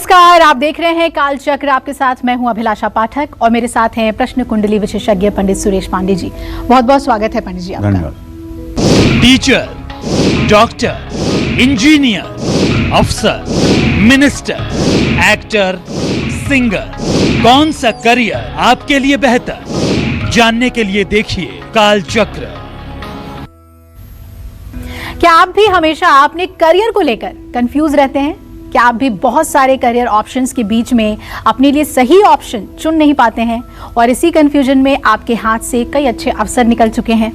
नमस्कार, आप देख रहे हैं काल चक्र। आपके साथ मैं हूं अभिलाषा पाठक और मेरे साथ हैं प्रश्न कुंडली विशेषज्ञ पंडित सुरेश पांडे जी। बहुत बहुत स्वागत है पंडित जी आपका। धन्यवाद। टीचर, डॉक्टर, इंजीनियर, अफसर, मिनिस्टर, एक्टर, सिंगर, कौन सा करियर आपके लिए बेहतर? जानने के लिए देखिए काल चक्र। क्या आप भी हमेशा अपने करियर को लेकर कंफ्यूज रहते हैं? क्या आप भी बहुत सारे करियर ऑप्शंस के बीच में अपने लिए सही ऑप्शन चुन नहीं पाते हैं और इसी कंफ्यूजन में आपके हाथ से कई अच्छे अवसर निकल चुके हैं?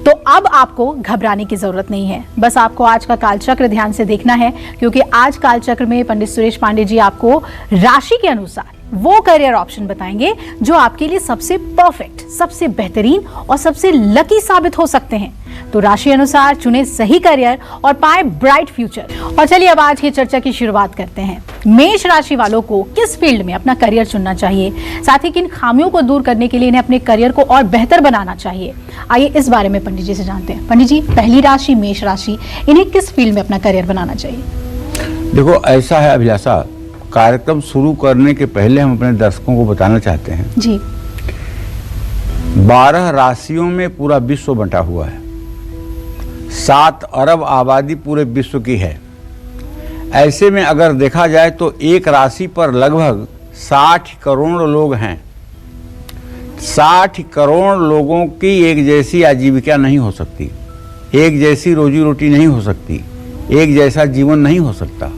तो अब आपको घबराने की जरूरत नहीं है। बस आपको आज का कालचक्र ध्यान से देखना है, क्योंकि आज कालचक्र में पंडित सुरेश पांडे जी आपको राशि के अनुसार वो करियर ऑप्शन बताएंगे जो आपके लिए सबसे परफेक्ट, सबसे बेहतरीन और सबसे लकी साबित हो सकते हैं। तो राशि अनुसार चुने सही करियर और पाए ब्राइट फ्यूचर। और चलिए अब आज की चर्चा की शुरुआत करते हैं। मेष राशि वालों को किस फील्ड में अपना करियर चुनना चाहिए, साथ ही किन खामियों को दूर करने के लिए इन्हें अपने करियर को और बेहतर बनाना चाहिए, आइए इस बारे में पंडित जी से जानते हैं। पंडित जी, पहली राशि मेष राशि, इन्हें किस फील्ड में अपना करियर बनाना चाहिए? देखो, ऐसा है अभिलाषा, कार्यक्रम शुरू करने के पहले हम अपने दर्शकों को बताना चाहते हैं जी, 12 राशियों में पूरा विश्व बंटा हुआ है। 7 अरब आबादी पूरे विश्व की है। ऐसे में अगर देखा जाए तो एक राशि पर लगभग 60 करोड़ लोग हैं। 60 करोड़ लोगों की एक जैसी आजीविका नहीं हो सकती, एक जैसी रोजी रोटी नहीं हो सकती, एक जैसा जीवन नहीं हो सकता।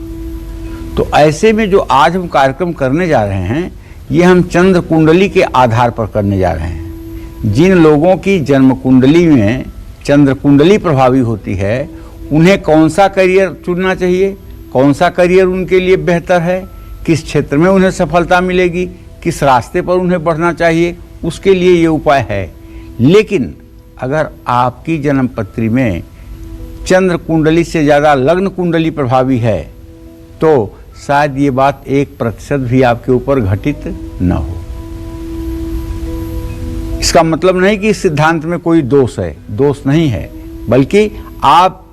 तो ऐसे में जो आज हम कार्यक्रम करने जा रहे हैं, ये हम चंद्र कुंडली के आधार पर करने जा रहे हैं। जिन लोगों की जन्म कुंडली में चंद्र कुंडली प्रभावी होती है, उन्हें कौन सा करियर चुनना चाहिए, कौन सा करियर उनके लिए बेहतर है, किस क्षेत्र में उन्हें सफलता मिलेगी, किस रास्ते पर उन्हें बढ़ना चाहिए, उसके लिए ये उपाय है। लेकिन अगर आपकी जन्म पत्री में चंद्र कुंडली से ज़्यादा लग्न कुंडली प्रभावी है, तो शायद ये बात 1% भी आपके ऊपर घटित न हो। इसका मतलब नहीं कि इस सिद्धांत में कोई दोष है, दोष नहीं है, बल्कि आप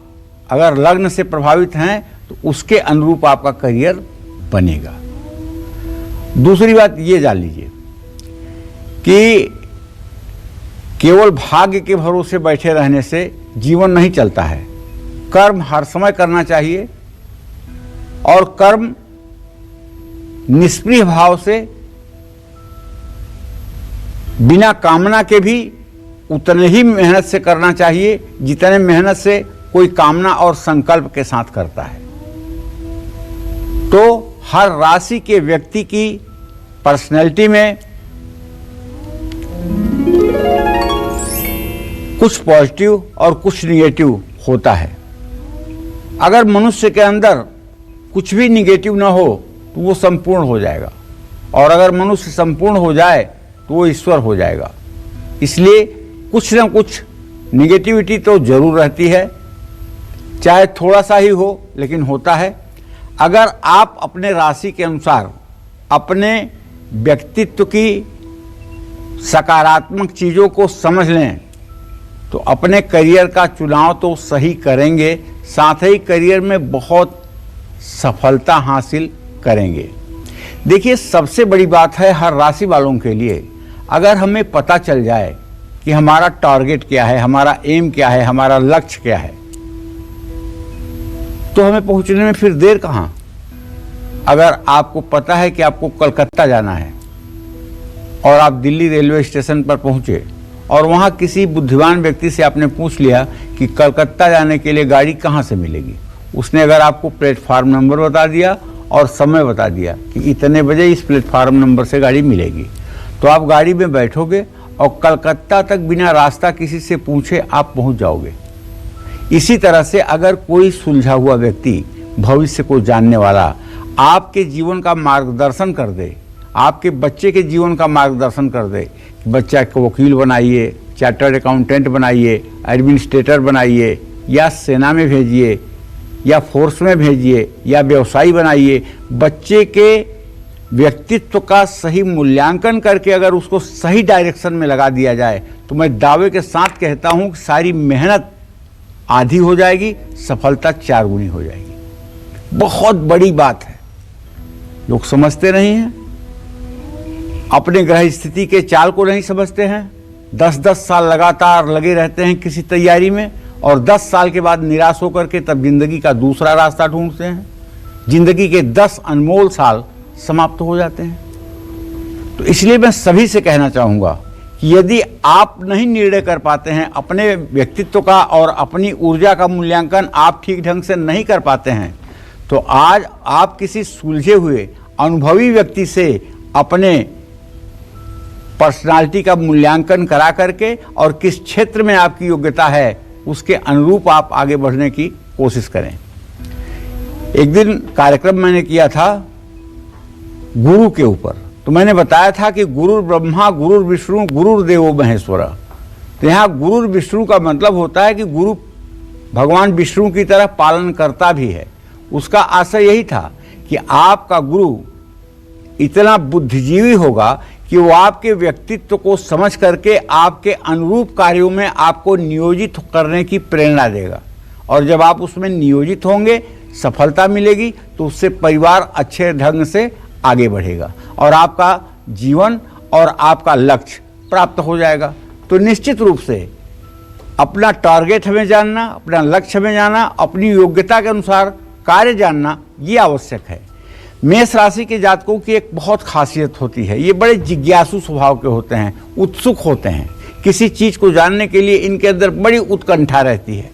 अगर लग्न से प्रभावित हैं तो उसके अनुरूप आपका करियर बनेगा। दूसरी बात ये जान लीजिए कि केवल भाग्य के भरोसे बैठे रहने से जीवन नहीं चलता है। कर्म हर समय करना चाहिए और कर्म निष्क्रिय भाव से, बिना कामना के भी उतने ही मेहनत से करना चाहिए जितने मेहनत से कोई कामना और संकल्प के साथ करता है। तो हर राशि के व्यक्ति की पर्सनैलिटी में कुछ पॉजिटिव और कुछ निगेटिव होता है। अगर मनुष्य के अंदर कुछ भी निगेटिव ना हो तो वो संपूर्ण हो जाएगा, और अगर मनुष्य संपूर्ण हो जाए तो वो ईश्वर हो जाएगा। इसलिए कुछ ना कुछ निगेटिविटी तो जरूर रहती है, चाहे थोड़ा सा ही हो, लेकिन होता है। अगर आप अपने राशि के अनुसार अपने व्यक्तित्व की सकारात्मक चीज़ों को समझ लें तो अपने करियर का चुनाव तो सही करेंगे, साथ ही करियर में बहुत सफलता हासिल करेंगे। देखिए, सबसे बड़ी बात है हर राशि वालों के लिए, अगर हमें पता चल जाए कि हमारा टारगेट क्या है, हमारा एम क्या है, हमारा लक्ष्य क्या है, तो हमें पहुंचने में फिर देर कहाँ। अगर आपको पता है कि आपको कलकत्ता जाना है और आप दिल्ली रेलवे स्टेशन पर पहुंचे और वहां किसी बुद्धिमान व्यक्ति से आपने पूछ लिया कि कलकत्ता जाने के लिए गाड़ी कहाँ से मिलेगी, उसने अगर आपको प्लेटफार्म नंबर बता दिया और समय बता दिया कि इतने बजे इस प्लेटफार्म नंबर से गाड़ी मिलेगी, तो आप गाड़ी में बैठोगे और कलकत्ता तक बिना रास्ता किसी से पूछे आप पहुंच जाओगे। इसी तरह से अगर कोई सुलझा हुआ व्यक्ति, भविष्य को जानने वाला, आपके जीवन का मार्गदर्शन कर दे, आपके बच्चे के जीवन का मार्गदर्शन कर दे, बच्चा को वकील बनाइए, चार्टर्ड अकाउंटेंट बनाइए, एडमिनिस्ट्रेटर बनाइए, या सेना में भेजिए, या फोर्स में भेजिए, या व्यवसायी बनाइए, बच्चे के व्यक्तित्व का सही मूल्यांकन करके अगर उसको सही डायरेक्शन में लगा दिया जाए तो मैं दावे के साथ कहता हूं कि सारी मेहनत आधी हो जाएगी, सफलता 4 गुनी हो जाएगी। बहुत बड़ी बात है। लोग समझते नहीं हैं, अपने ग्रह स्थिति के चाल को नहीं समझते हैं। 10-10 साल लगातार लगे रहते हैं किसी तैयारी में और 10 साल के बाद निराश होकर के तब जिंदगी का दूसरा रास्ता ढूंढते हैं। जिंदगी के 10 अनमोल साल समाप्त हो जाते हैं। तो इसलिए मैं सभी से कहना चाहूँगा कि यदि आप नहीं निर्णय कर पाते हैं अपने व्यक्तित्व का और अपनी ऊर्जा का मूल्यांकन आप ठीक ढंग से नहीं कर पाते हैं, तो आज आप किसी सुलझे हुए अनुभवी व्यक्ति से अपने पर्सनालिटी का मूल्यांकन करा करके और किस क्षेत्र में आपकी योग्यता है उसके अनुरूप आप आगे बढ़ने की कोशिश करें। एक दिन कार्यक्रम मैंने किया था गुरु के ऊपर, तो मैंने बताया था कि गुरु ब्रह्मा गुरु विष्णु गुरु देवो महेश्वर। तो यहाँ गुरु विष्णु का मतलब होता है कि गुरु भगवान विष्णु की तरह पालन करता भी है। उसका आशय यही था कि आपका गुरु इतना बुद्धिजीवी होगा कि वो आपके व्यक्तित्व को समझ करके आपके अनुरूप कार्यों में आपको नियोजित करने की प्रेरणा देगा, और जब आप उसमें नियोजित होंगे सफलता मिलेगी तो उससे परिवार अच्छे ढंग से आगे बढ़ेगा और आपका जीवन और आपका लक्ष्य प्राप्त हो जाएगा। तो निश्चित रूप से अपना टारगेट हमें जानना, अपना लक्ष्य हमें जाना, अपनी योग्यता के अनुसार कार्य जानना ये आवश्यक है। मेष राशि के जातकों की एक बहुत खासियत होती है, ये बड़े जिज्ञासु स्वभाव के होते हैं, उत्सुक होते हैं। किसी चीज को जानने के लिए इनके अंदर बड़ी उत्कंठा रहती है।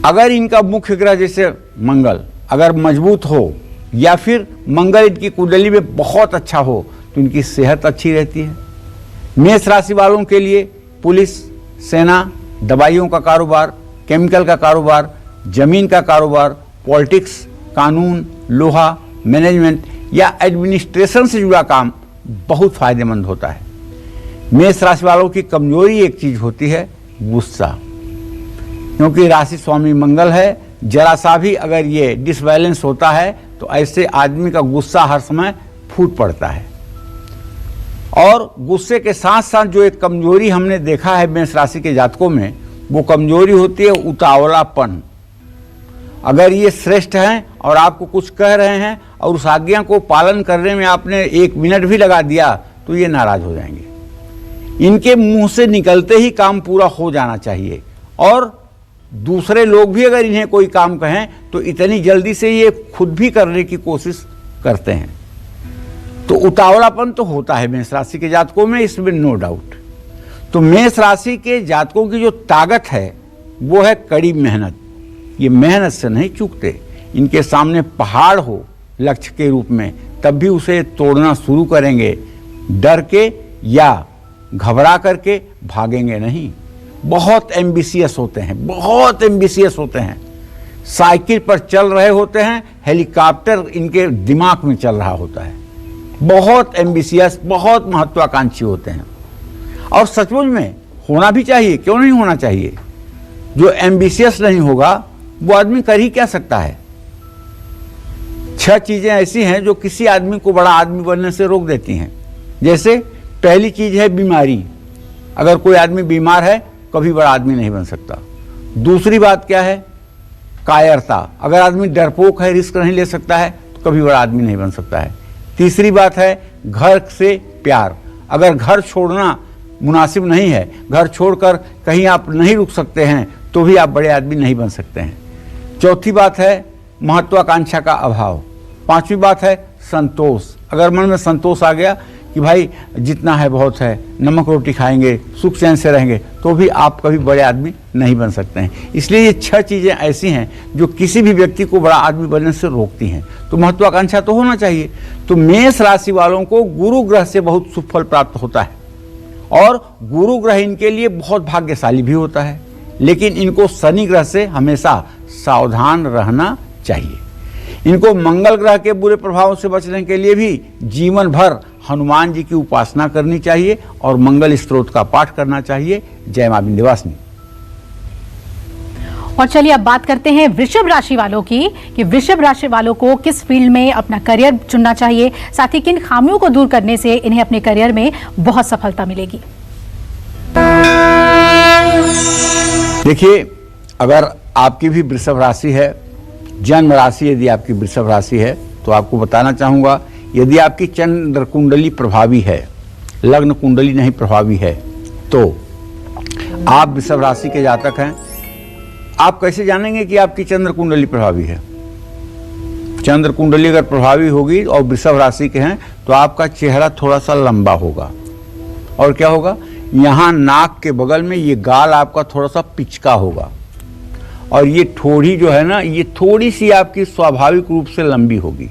अगर इनका मुख्य ग्रह जैसे मंगल अगर मजबूत हो या फिर मंगल इनकी कुंडली में बहुत अच्छा हो तो इनकी सेहत अच्छी रहती है। मेष राशि वालों के लिए पुलिस, सेना, दवाइयों का कारोबार, केमिकल का कारोबार, जमीन का कारोबार, पॉलिटिक्स, कानून, लोहा, मैनेजमेंट या एडमिनिस्ट्रेशन से जुड़ा काम बहुत फायदेमंद होता है। मेष राशि वालों की कमजोरी एक चीज होती है, गुस्सा। क्योंकि राशि स्वामी मंगल है, जरा सा भी अगर ये डिसबैलेंस होता है तो ऐसे आदमी का गुस्सा हर समय फूट पड़ता है। और गुस्से के साथ साथ जो एक कमजोरी हमने देखा है मेष राशि के जातकों में, वो कमजोरी होती है उतावलापन। अगर ये श्रेष्ठ हैं और आपको कुछ कह रहे हैं और उस आज्ञा को पालन करने में आपने 1 मिनट भी लगा दिया तो ये नाराज हो जाएंगे। इनके मुंह से निकलते ही काम पूरा हो जाना चाहिए, और दूसरे लोग भी अगर इन्हें कोई काम कहें तो इतनी जल्दी से ये खुद भी करने की कोशिश करते हैं। तो उतावलापन तो होता है मेष राशि के जातकों में, इसमें नो डाउट। तो मेष राशि के जातकों की जो ताकत है वो है कड़ी मेहनत। ये मेहनत से नहीं चूकते। इनके सामने पहाड़ हो लक्ष्य के रूप में तब भी उसे तोड़ना शुरू करेंगे, डर के या घबरा करके भागेंगे नहीं। बहुत एम्बिशियस होते हैं, बहुत एम्बिशियस होते हैं। साइकिल पर चल रहे होते हैं, हेलीकॉप्टर इनके दिमाग में चल रहा होता है। बहुत एम्बिशियस, बहुत महत्वाकांक्षी होते हैं, और सचमुच में होना भी चाहिए। क्यों नहीं होना चाहिए? जो एम्बिशियस नहीं होगा वो आदमी कर ही क्या सकता है। 6 चीजें ऐसी हैं जो किसी आदमी को बड़ा आदमी बनने से रोक देती हैं। जैसे पहली चीज है बीमारी। अगर कोई आदमी बीमार है कभी बड़ा आदमी नहीं बन सकता। दूसरी बात क्या है? कायरता। अगर आदमी डरपोक है, रिस्क नहीं ले सकता है तो कभी बड़ा आदमी नहीं बन सकता है। तीसरी बात है घर से प्यार। अगर घर छोड़ना मुनासिब नहीं है, घर छोड़कर कहीं आप नहीं रुक सकते हैं तो भी आप बड़े आदमी नहीं बन सकते हैं। चौथी बात है महत्वाकांक्षा का अभाव। पांचवी बात है संतोष। अगर मन में संतोष आ गया कि भाई जितना है बहुत है, नमक रोटी खाएंगे, सुख चैन से रहेंगे, तो भी आप कभी बड़े आदमी नहीं बन सकते हैं। इसलिए ये 6 चीजें ऐसी हैं जो किसी भी व्यक्ति को बड़ा आदमी बनने से रोकती हैं। तो महत्वाकांक्षा तो होना चाहिए। तो मेष राशि वालों को गुरु ग्रह से बहुत सुफल प्राप्त होता है, और गुरु ग्रह इनके लिए बहुत भाग्यशाली भी होता है। लेकिन इनको शनि ग्रह से हमेशा सावधान रहना चाहिए। इनको मंगल ग्रह के बुरे प्रभावों से बचने के लिए भी जीवन भर हनुमान जी की उपासना करनी चाहिए और मंगल स्तोत्र का पाठ करना चाहिए। जय मां विंध्यवासिनी। और चलिए अब बात करते हैं वृषभ राशि वालों की, कि वृषभ राशि वालों को किस फील्ड में अपना करियर चुनना चाहिए, साथ ही किन खामियों को दूर करने से इन्हें अपने करियर में बहुत सफलता मिलेगी। देखिए, अगर आपकी भी वृषभ राशि है, जन्म राशि यदि आपकी वृषभ राशि है, तो आपको बताना चाहूँगा, यदि आपकी चंद्र कुंडली प्रभावी है, लग्न कुंडली नहीं प्रभावी है, तो आप वृषभ राशि के जातक हैं। आप कैसे जानेंगे कि आपकी चंद्र कुंडली प्रभावी है? चंद्र कुंडली अगर प्रभावी होगी और वृषभ राशि के हैं तो आपका चेहरा थोड़ा सा लंबा होगा, और क्या होगा, यहाँ नाक के बगल में ये गाल आपका थोड़ा सा पिचका होगा, और ये ठोड़ी जो है ना, ये थोड़ी सी आपकी स्वाभाविक रूप से लंबी होगी,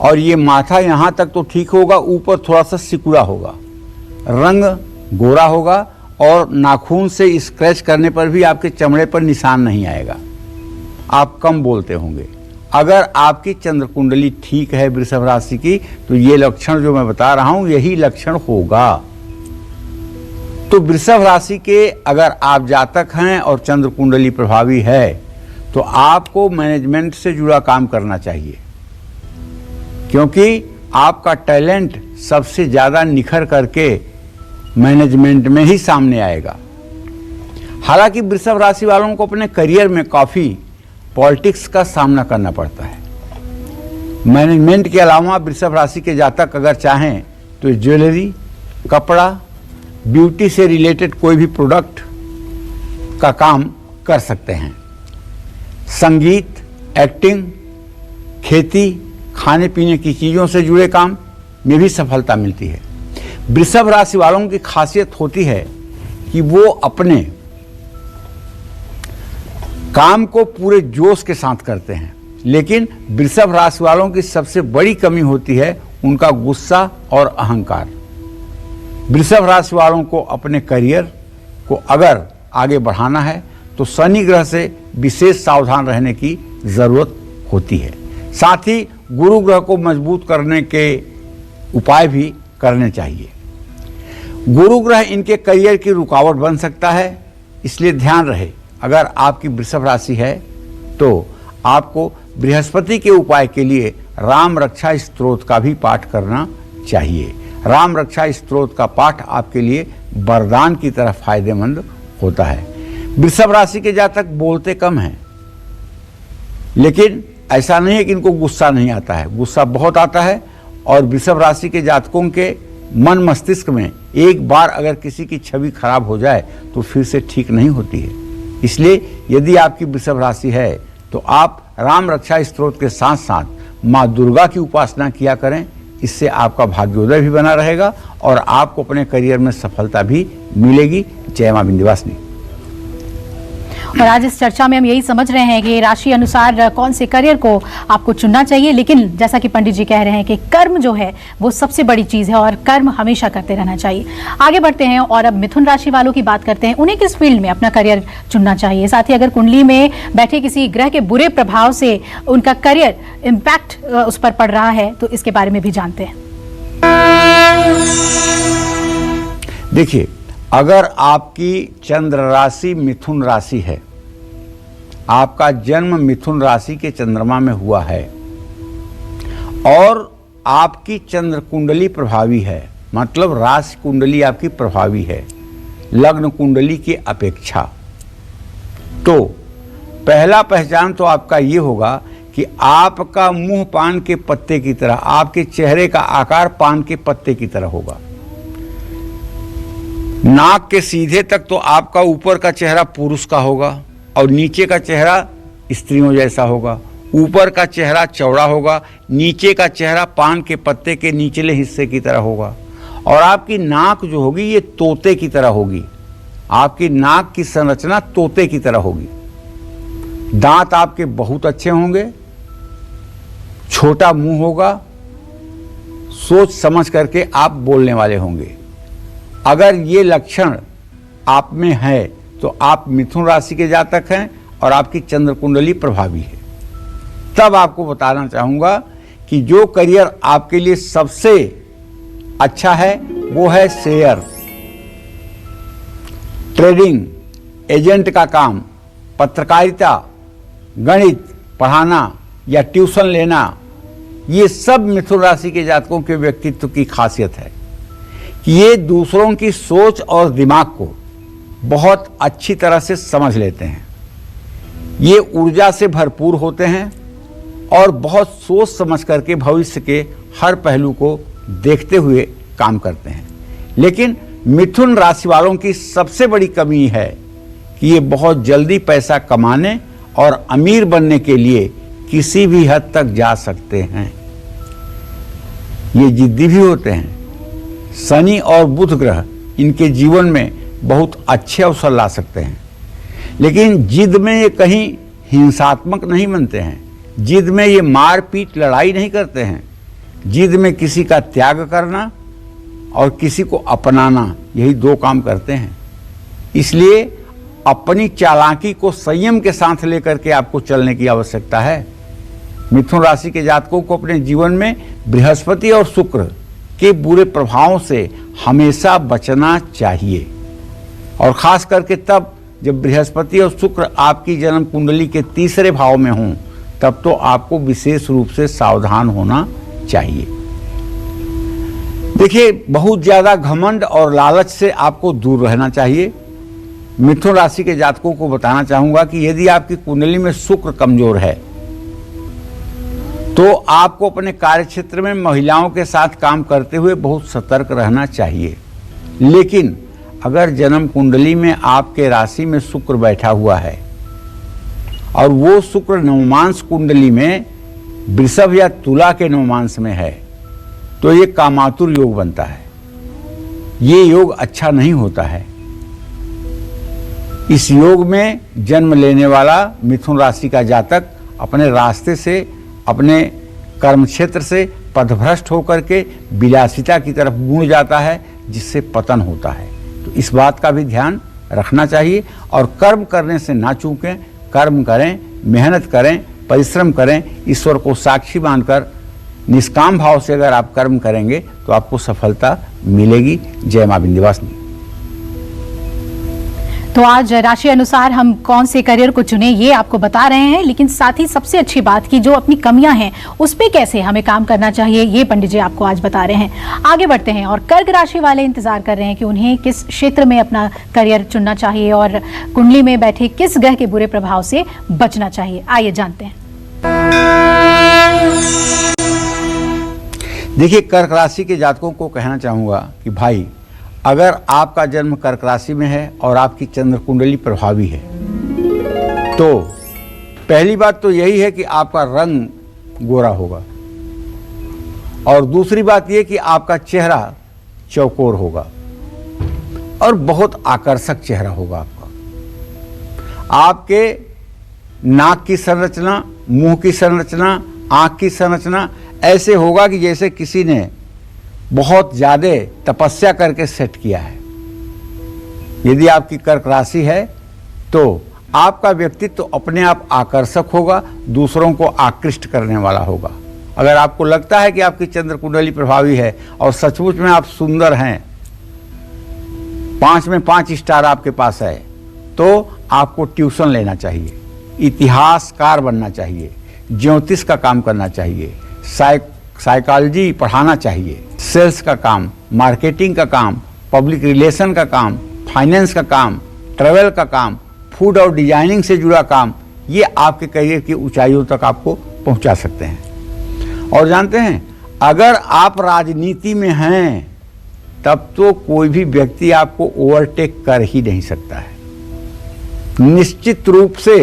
और ये माथा यहाँ तक तो ठीक होगा, ऊपर थोड़ा सा सिकुड़ा होगा, रंग गोरा होगा, और नाखून से स्क्रैच करने पर भी आपके चमड़े पर निशान नहीं आएगा। आप कम बोलते होंगे। अगर आपकी चंद्र कुंडली ठीक है वृषभ राशि की, तो ये लक्षण जो मैं बता रहा हूं यही लक्षण होगा। तो वृषभ राशि के अगर आप जातक हैं और चंद्र कुंडली प्रभावी है, तो आपको मैनेजमेंट से जुड़ा काम करना चाहिए, क्योंकि आपका टैलेंट सबसे ज्यादा निखर करके मैनेजमेंट में ही सामने आएगा। हालांकि वृषभ राशि वालों को अपने करियर में काफी पॉलिटिक्स का सामना करना पड़ता है। मैनेजमेंट के अलावा वृषभ राशि के जातक अगर चाहें तो ज्वेलरी, कपड़ा, ब्यूटी से रिलेटेड कोई भी प्रोडक्ट का काम कर सकते हैं। संगीत, एक्टिंग, खेती, खाने पीने की चीज़ों से जुड़े काम में भी सफलता मिलती है। वृषभ राशि वालों की खासियत होती है कि वो अपने काम को पूरे जोश के साथ करते हैं, लेकिन वृषभ राशि वालों की सबसे बड़ी कमी होती है उनका गुस्सा और अहंकार। वृषभ राशि वालों को अपने करियर को अगर आगे बढ़ाना है तो शनि ग्रह से विशेष सावधान रहने की जरूरत होती है। साथ ही गुरु ग्रह को मजबूत करने के उपाय भी करने चाहिए। गुरु ग्रह इनके करियर की रुकावट बन सकता है, इसलिए ध्यान रहे, अगर आपकी वृषभ राशि है तो आपको बृहस्पति के उपाय के लिए राम रक्षा स्तोत्र का भी पाठ करना चाहिए। राम रक्षा स्तोत्र का पाठ आपके लिए वरदान की तरह फायदेमंद होता है। वृषभ राशि के जातक बोलते कम हैं, लेकिन ऐसा नहीं है कि इनको गुस्सा नहीं आता है, गुस्सा बहुत आता है। और वृषभ राशि के जातकों के मन मस्तिष्क में एक बार अगर किसी की छवि खराब हो जाए तो फिर से ठीक नहीं होती है। इसलिए यदि आपकी वृषभ राशि है तो आप राम रक्षा स्तोत्र के साथ साथ माँ दुर्गा की उपासना किया करें। इससे आपका भाग्योदय भी बना रहेगा और आपको अपने करियर में सफलता भी मिलेगी। जय मां विंध्यवासिनी। और आज इस चर्चा में हम यही समझ रहे हैं कि राशि अनुसार कौन से करियर को आपको चुनना चाहिए, लेकिन जैसा कि पंडित जी कह रहे हैं कि कर्म जो है वो सबसे बड़ी चीज है और कर्म हमेशा करते रहना चाहिए। आगे बढ़ते हैं और अब मिथुन राशि वालों की बात करते हैं। उन्हें किस फील्ड में अपना करियर चुनना चाहिए, साथ ही अगर कुंडली में बैठे किसी ग्रह के बुरे प्रभाव से उनका करियर इम्पैक्ट उस पर पड़ रहा है तो इसके बारे में भी जानते हैं। देखिए, अगर आपकी चंद्र राशि मिथुन राशि है, आपका जन्म मिथुन राशि के चंद्रमा में हुआ है और आपकी चंद्र कुंडली प्रभावी है, मतलब राशि कुंडली आपकी प्रभावी है लग्न कुंडली की अपेक्षा, तो पहला पहचान तो आपका ये होगा कि आपका मुंह पान के पत्ते की तरह, आपके चेहरे का आकार पान के पत्ते की तरह होगा। नाक के सीधे तक तो आपका ऊपर का चेहरा पुरुष का होगा और नीचे का चेहरा स्त्रियों जैसा होगा। ऊपर का चेहरा चौड़ा होगा, नीचे का चेहरा पान के पत्ते के निचले हिस्से की तरह होगा। और आपकी नाक जो होगी ये तोते की तरह होगी, आपकी नाक की संरचना तोते की तरह होगी। दांत आपके बहुत अच्छे होंगे, छोटा मुंह होगा, सोच समझ करके आप बोलने वाले होंगे। अगर ये लक्षण आप में है तो आप मिथुन राशि के जातक हैं और आपकी चंद्र कुंडली प्रभावी है। तब आपको बताना चाहूंगा कि जो करियर आपके लिए सबसे अच्छा है वो है शेयर, ट्रेडिंग, एजेंट का काम, पत्रकारिता, गणित पढ़ाना या ट्यूशन लेना। ये सब मिथुन राशि के जातकों के व्यक्तित्व की खासियत है कि ये दूसरों की सोच और दिमाग को बहुत अच्छी तरह से समझ लेते हैं। ये ऊर्जा से भरपूर होते हैं और बहुत सोच समझ करके भविष्य के हर पहलू को देखते हुए काम करते हैं। लेकिन मिथुन राशि वालों की सबसे बड़ी कमी है कि ये बहुत जल्दी पैसा कमाने और अमीर बनने के लिए किसी भी हद तक जा सकते हैं। ये जिद्दी भी होते हैं। शनि और बुध ग्रह इनके जीवन में बहुत अच्छे अवसर ला सकते हैं, लेकिन जिद में ये कहीं हिंसात्मक नहीं बनते हैं। जिद में ये मारपीट लड़ाई नहीं करते हैं। जिद में किसी का त्याग करना और किसी को अपनाना, यही दो काम करते हैं। इसलिए अपनी चालाकी को संयम के साथ लेकर के आपको चलने की आवश्यकता है। मिथुन राशि के जातकों को अपने जीवन में बृहस्पति और शुक्र के बुरे प्रभावों से हमेशा बचना चाहिए, और खास करके तब जब बृहस्पति और शुक्र आपकी जन्म कुंडली के तीसरे भाव में हों, तब तो आपको विशेष रूप से सावधान होना चाहिए। देखिए, बहुत ज्यादा घमंड और लालच से आपको दूर रहना चाहिए। मिथुन राशि के जातकों को बताना चाहूंगा कि यदि आपकी कुंडली में शुक्र कमजोर है तो आपको अपने कार्यक्षेत्र में महिलाओं के साथ काम करते हुए बहुत सतर्क रहना चाहिए। लेकिन अगर जन्म कुंडली में आपके राशि में शुक्र बैठा हुआ है और वो शुक्र नवमांश कुंडली में वृषभ या तुला के नवमांश में है, तो ये कामातुर योग बनता है। ये योग अच्छा नहीं होता है। इस योग में जन्म लेने वाला मिथुन राशि का जातक अपने रास्ते से, अपने कर्म क्षेत्र से पथभ्रष्ट होकर के विलासिता की तरफ मुड़ जाता है, जिससे पतन होता है। तो इस बात का भी ध्यान रखना चाहिए और कर्म करने से ना चूकें। कर्म करें, मेहनत करें, परिश्रम करें। ईश्वर को साक्षी मानकर निष्काम भाव से अगर आप कर्म करेंगे तो आपको सफलता मिलेगी। जय मां विंध्यवासिनी। तो आज राशि अनुसार हम कौन से करियर को चुने ये आपको बता रहे हैं, लेकिन साथ ही सबसे अच्छी बात की जो अपनी कमियां हैं उस पे कैसे हमें काम करना चाहिए, ये पंडित जी आपको आज बता रहे हैं। आगे बढ़ते हैं और कर्क राशि वाले इंतजार कर रहे हैं कि उन्हें किस क्षेत्र में अपना करियर चुनना चाहिए और कुंडली में बैठे किस ग्रह के बुरे प्रभाव से बचना चाहिए। आइए जानते हैं। देखिए, कर्क राशि के जातकों को कहना चाहूंगा कि भाई, अगर आपका जन्म कर्क राशि में है और आपकी चंद्र कुंडली प्रभावी है, तो पहली बात तो यही है कि आपका रंग गोरा होगा, और दूसरी बात यह कि आपका चेहरा चौकोर होगा और बहुत आकर्षक चेहरा होगा आपका। आपके नाक की संरचना, मुंह की संरचना, आंख की संरचना ऐसे होगा कि जैसे किसी ने बहुत ज्यादा तपस्या करके सेट किया है। यदि आपकी कर्क राशि है तो आपका व्यक्तित्व अपने आप आकर्षक होगा, दूसरों को आकृष्ट करने वाला होगा। अगर आपको लगता है कि आपकी चंद्र कुंडली प्रभावी है और सचमुच में आप सुंदर हैं, 5 में 5 स्टार आपके पास है, तो आपको ट्यूशन लेना चाहिए, इतिहासकार बनना चाहिए, ज्योतिष का काम करना चाहिए, साइकोलॉजी पढ़ाना चाहिए, सेल्स का काम, मार्केटिंग का काम, पब्लिक रिलेशन का काम, फाइनेंस का काम, ट्रैवल का काम, फूड और डिजाइनिंग से जुड़ा काम, ये आपके करियर की ऊंचाइयों तक आपको पहुंचा सकते हैं। और जानते हैं, अगर आप राजनीति में हैं तब तो कोई भी व्यक्ति आपको ओवरटेक कर ही नहीं सकता है। निश्चित रूप से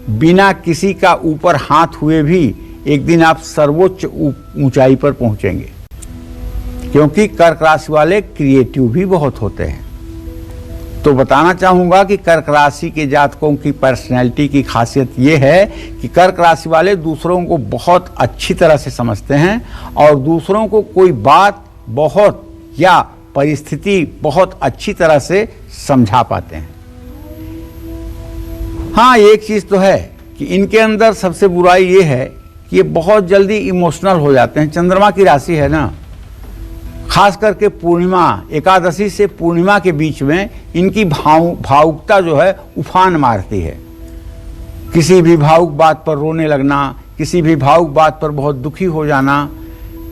बिना किसी का ऊपर हाथ हुए भी एक दिन आप सर्वोच्च ऊंचाई पर पहुंचेंगे, क्योंकि कर्क राशि वाले क्रिएटिव भी बहुत होते हैं। तो बताना चाहूंगा कि कर्क राशि के जातकों की पर्सनैलिटी की खासियत यह है कि कर्क राशि वाले दूसरों को बहुत अच्छी तरह से समझते हैं और दूसरों को कोई बात बहुत या परिस्थिति बहुत अच्छी तरह से समझा पाते हैं। हाँ, एक चीज तो है कि इनके अंदर सबसे बुराई ये है कि ये बहुत जल्दी इमोशनल हो जाते हैं। चंद्रमा की राशि है ना, खास करके पूर्णिमा, एकादशी से पूर्णिमा के बीच में इनकी भावुकता जो है उफान मारती है। किसी भी भावुक बात पर रोने लगना, किसी भी भावुक बात पर बहुत दुखी हो जाना,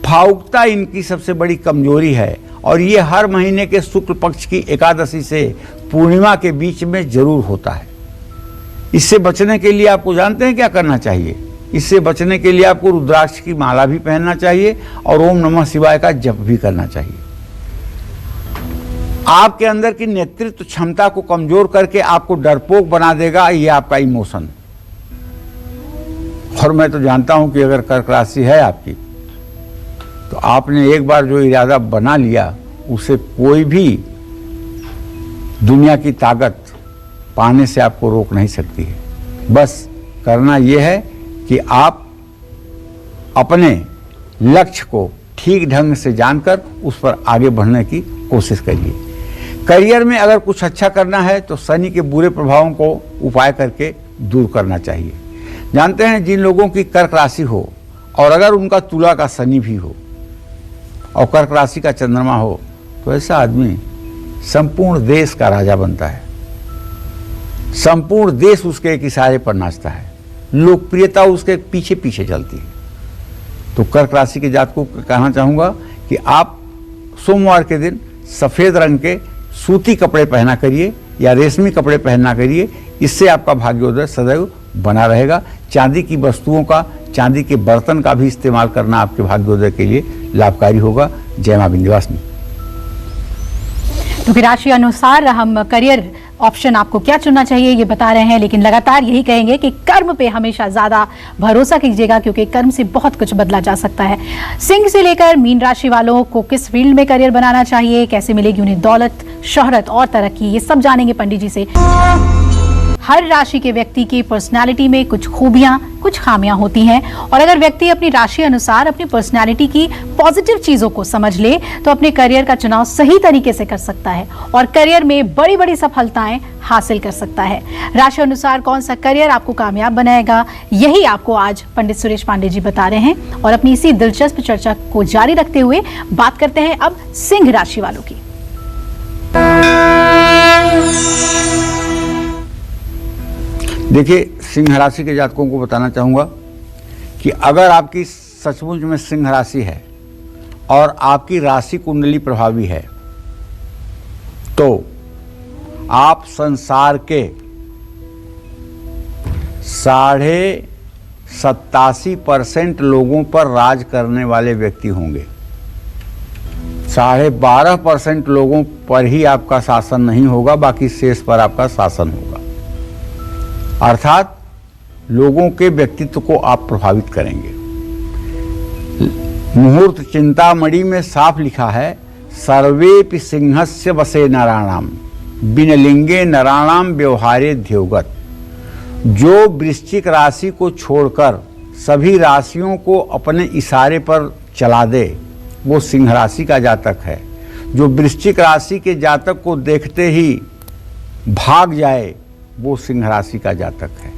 भावुकता इनकी सबसे बड़ी कमजोरी है। और ये हर महीने के शुक्ल पक्ष की एकादशी से पूर्णिमा के बीच में जरूर होता है। इससे बचने के लिए आपको जानते हैं क्या करना चाहिए? इससे बचने के लिए आपको रुद्राक्ष की माला भी पहनना चाहिए और ओम नमः शिवाय का जप भी करना चाहिए। आपके अंदर की नेतृत्व क्षमता को कमजोर करके आपको डरपोक बना देगा ये आपका इमोशन। और मैं तो जानता हूं कि अगर कर्क राशि है आपकी तो आपने एक बार जो इरादा बना लिया उसे कोई भी दुनिया की ताकत पाने से आपको रोक नहीं सकती है। बस करना यह है कि आप अपने लक्ष्य को ठीक ढंग से जानकर उस पर आगे बढ़ने की कोशिश करिए। करियर में अगर कुछ अच्छा करना है तो शनि के बुरे प्रभावों को उपाय करके दूर करना चाहिए। जानते हैं जिन लोगों की कर्क राशि हो और अगर उनका तुला का शनि भी हो और कर्क राशि का चंद्रमा हो तो ऐसा आदमी संपूर्ण देश का राजा बनता है। संपूर्ण देश उसके एक इशारे पर नाचता है, लोकप्रियता उसके पीछे पीछे चलती है। तो कर्क राशि के जातकों को कहना चाहूंगा कि आप सोमवार के दिन सफेद रंग के सूती कपड़े पहना करिए या रेशमी कपड़े पहनना करिए, इससे आपका भाग्योदय सदैव बना रहेगा। चांदी की वस्तुओं का, चांदी के बर्तन का भी इस्तेमाल करना आपके भाग्योदय के लिए लाभकारी होगा। जय मां विंध्यवासिनी। तो फिर राशि अनुसार हम करियर ऑप्शन आपको क्या चुनना चाहिए ये बता रहे हैं, लेकिन लगातार यही कहेंगे कि कर्म पे हमेशा ज्यादा भरोसा कीजिएगा क्योंकि कर्म से बहुत कुछ बदला जा सकता है। सिंह से लेकर मीन राशि वालों को किस फील्ड में करियर बनाना चाहिए, कैसे मिलेगी उन्हें दौलत, शोहरत और तरक्की, ये सब जानेंगे पंडित जी से। हर राशि के व्यक्ति की पर्सनालिटी में कुछ खूबियां कुछ खामियां होती हैं और अगर व्यक्ति अपनी राशि अनुसार अपनी पर्सनालिटी की पॉजिटिव चीजों को समझ ले तो अपने करियर का चुनाव सही तरीके से कर सकता है और करियर में बड़ी बड़ी सफलताएं हासिल कर सकता है। राशि अनुसार कौन सा करियर आपको कामयाब बनाएगा यही आपको आज पंडित सुरेश पांडे जी बता रहे हैं। और अपनी इसी दिलचस्प चर्चा को जारी रखते हुए बात करते हैं अब सिंह राशि वालों की। देखिए, सिंह राशि के जातकों को बताना चाहूँगा कि अगर आपकी सचमुच में सिंह राशि है और आपकी राशि कुंडली प्रभावी है तो आप संसार के 87.5% लोगों पर राज करने वाले व्यक्ति होंगे। 12.5% लोगों पर ही आपका शासन नहीं होगा, बाकी शेष पर आपका शासन होगा। अर्थात लोगों के व्यक्तित्व को आप प्रभावित करेंगे। मुहूर्त चिंतामणि में साफ लिखा है, सर्वेपि सिंहस्य वसे नराणाम बिनलिंगे नराणाम व्यवहारे ध्योगत। जो वृश्चिक राशि को छोड़कर सभी राशियों को अपने इशारे पर चला दे वो सिंह राशि का जातक है। जो वृश्चिक राशि के जातक को देखते ही भाग जाए वो सिंह राशि का जातक है।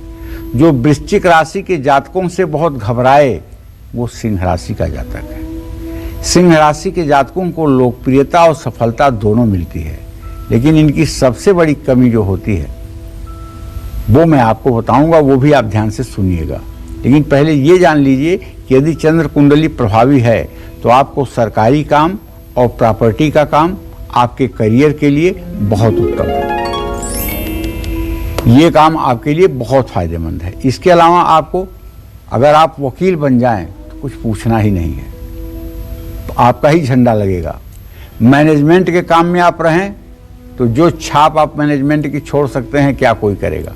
जो वृश्चिक राशि के जातकों से बहुत घबराए वो सिंह राशि का जातक है। सिंह राशि के जातकों को लोकप्रियता और सफलता दोनों मिलती है, लेकिन इनकी सबसे बड़ी कमी जो होती है वो मैं आपको बताऊंगा, वो भी आप ध्यान से सुनिएगा। लेकिन पहले ये जान लीजिए कि यदि चंद्र कुंडली प्रभावी है तो आपको सरकारी काम और प्रॉपर्टी का काम आपके करियर के लिए बहुत उत्तम है। ये काम आपके लिए बहुत फायदेमंद है। इसके अलावा आपको अगर आप वकील बन जाएं तो कुछ पूछना ही नहीं है, तो आपका ही झंडा लगेगा। मैनेजमेंट के काम में आप रहें तो जो छाप आप मैनेजमेंट की छोड़ सकते हैं क्या कोई करेगा।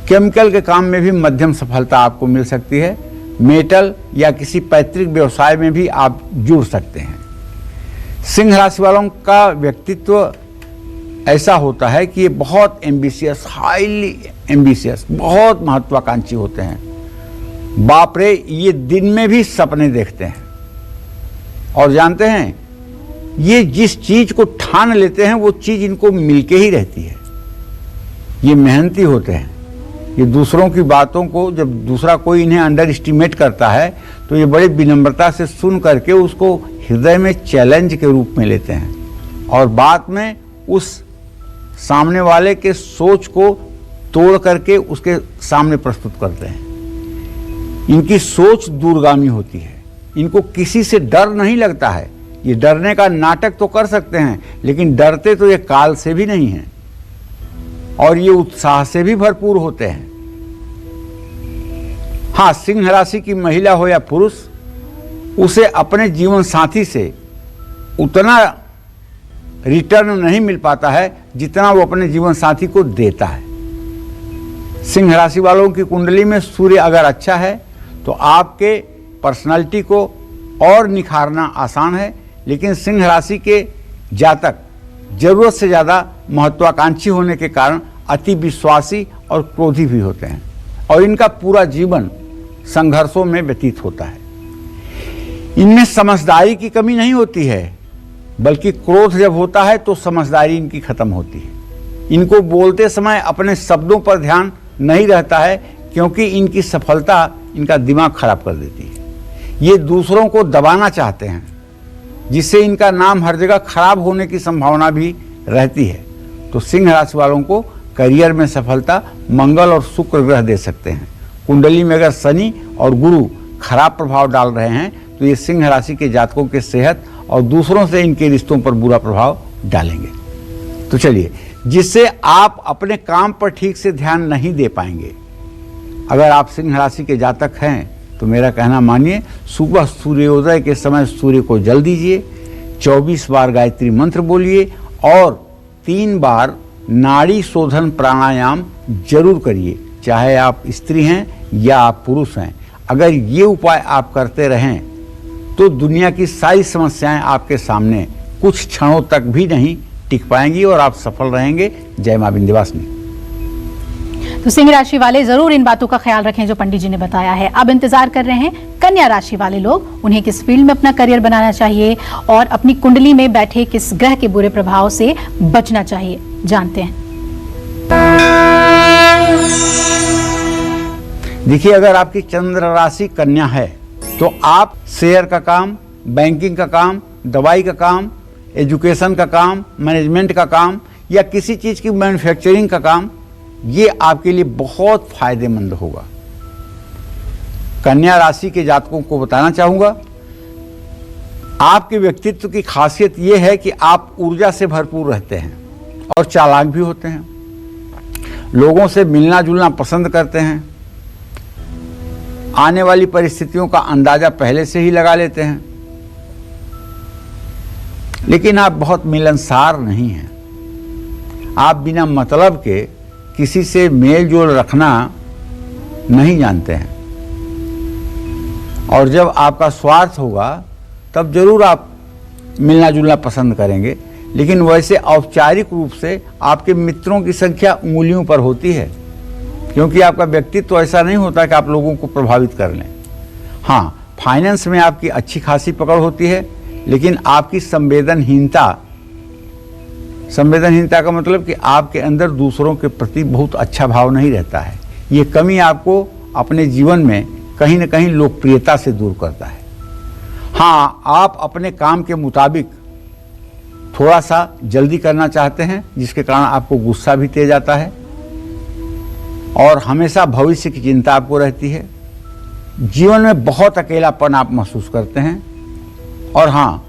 केमिकल के काम में भी मध्यम सफलता आपको मिल सकती है। मेटल या किसी पैतृक व्यवसाय में भी आप जुड़ सकते हैं। सिंह राशि वालों का व्यक्तित्व ऐसा होता है कि ये बहुत एम्बिशियस, हाईली एम्बिशियस, बहुत महत्वाकांक्षी होते हैं। बाप रे, ये दिन में भी सपने देखते हैं और जानते हैं ये जिस चीज को ठान लेते हैं वो चीज इनको मिलके ही रहती है। ये मेहनती होते हैं। ये दूसरों की बातों को जब दूसरा कोई इन्हें अंडर एस्टिमेट करता है तो ये बड़े विनम्रता से सुन करके उसको हृदय में चैलेंज के रूप में लेते हैं और बाद में उस सामने वाले के सोच को तोड़ करके उसके सामने प्रस्तुत करते हैं। इनकी सोच दूरगामी होती है। इनको किसी से डर नहीं लगता है। ये डरने का नाटक तो कर सकते हैं लेकिन डरते तो ये काल से भी नहीं हैं और ये उत्साह से भी भरपूर होते हैं। हाँ, सिंह राशि की महिला हो या पुरुष, उसे अपने जीवन साथी से उतना रिटर्न नहीं मिल पाता है जितना वो अपने जीवन साथी को देता है। सिंह राशि वालों की कुंडली में सूर्य अगर अच्छा है तो आपके पर्सनालिटी को और निखारना आसान है, लेकिन सिंह राशि के जातक जरूरत से ज़्यादा महत्वाकांक्षी होने के कारण अति विश्वासी और क्रोधी भी होते हैं और इनका पूरा जीवन संघर्षों में व्यतीत होता है। इनमें समझदारी की कमी नहीं होती है, बल्कि क्रोध जब होता है तो समझदारी इनकी खत्म होती है। इनको बोलते समय अपने शब्दों पर ध्यान नहीं रहता है, क्योंकि इनकी सफलता इनका दिमाग खराब कर देती है। ये दूसरों को दबाना चाहते हैं, जिससे इनका नाम हर जगह खराब होने की संभावना भी रहती है। तो सिंह राशि वालों को करियर में सफलता मंगल और शुक्र ग्रह दे सकते हैं। कुंडली में अगर शनि और गुरु खराब प्रभाव डाल रहे हैं तो ये सिंह राशि के जातकों के सेहत और दूसरों से इनके रिश्तों पर बुरा प्रभाव डालेंगे। तो चलिए, जिससे आप अपने काम पर ठीक से ध्यान नहीं दे पाएंगे। अगर आप सिंह राशि के जातक हैं तो मेरा कहना मानिए, सुबह सूर्योदय के समय सूर्य को जल दीजिए, 24 बार गायत्री मंत्र बोलिए और 3 बार नाड़ी शोधन प्राणायाम जरूर करिए, चाहे आप स्त्री हैं या आप पुरुष हैं। अगर ये उपाय आप करते रहें तो दुनिया की सारी समस्याएं आपके सामने कुछ क्षणों तक भी नहीं टिक पाएंगी और आप सफल रहेंगे। जय मां विंध्यवासिनी। तो सिंह राशि वाले जरूर इन बातों का ख्याल रखें जो पंडित जी ने बताया है। अब इंतजार कर रहे हैं कन्या राशि वाले लोग, उन्हें किस फील्ड में अपना करियर बनाना चाहिए और अपनी कुंडली में बैठे किस ग्रह के बुरे प्रभाव से बचना चाहिए, जानते हैं। देखिए, अगर आपकी चंद्र राशि कन्या है तो आप शेयर का काम, बैंकिंग का काम, दवाई का काम, एजुकेशन का काम, मैनेजमेंट का काम या किसी चीज की मैन्युफैक्चरिंग का काम, ये आपके लिए बहुत फायदेमंद होगा। कन्या राशि के जातकों को बताना चाहूंगा, आपके व्यक्तित्व की खासियत ये है कि आप ऊर्जा से भरपूर रहते हैं और चालाक भी होते हैं। लोगों से मिलना जुलना पसंद करते हैं, आने वाली परिस्थितियों का अंदाजा पहले से ही लगा लेते हैं, लेकिन आप बहुत मिलनसार नहीं हैं। आप बिना मतलब के किसी से मेल जोल रखना नहीं जानते हैं और जब आपका स्वार्थ होगा तब जरूर आप मिलना जुलना पसंद करेंगे, लेकिन वैसे औपचारिक रूप से आपके मित्रों की संख्या उंगलियों पर होती है, क्योंकि आपका व्यक्तित्व तो ऐसा नहीं होता कि आप लोगों को प्रभावित कर लें। हाँ, फाइनेंस में आपकी अच्छी खासी पकड़ होती है, लेकिन आपकी संवेदनहीनता का मतलब कि आपके अंदर दूसरों के प्रति बहुत अच्छा भाव नहीं रहता है। ये कमी आपको अपने जीवन में कहीं न कहीं लोकप्रियता से दूर करता है। हाँ, आप अपने काम के मुताबिक थोड़ा सा जल्दी करना चाहते हैं, जिसके कारण आपको गुस्सा भी तेज आता है और हमेशा भविष्य की चिंता आपको रहती है। जीवन में बहुत अकेलापन आप महसूस करते हैं। और हाँ,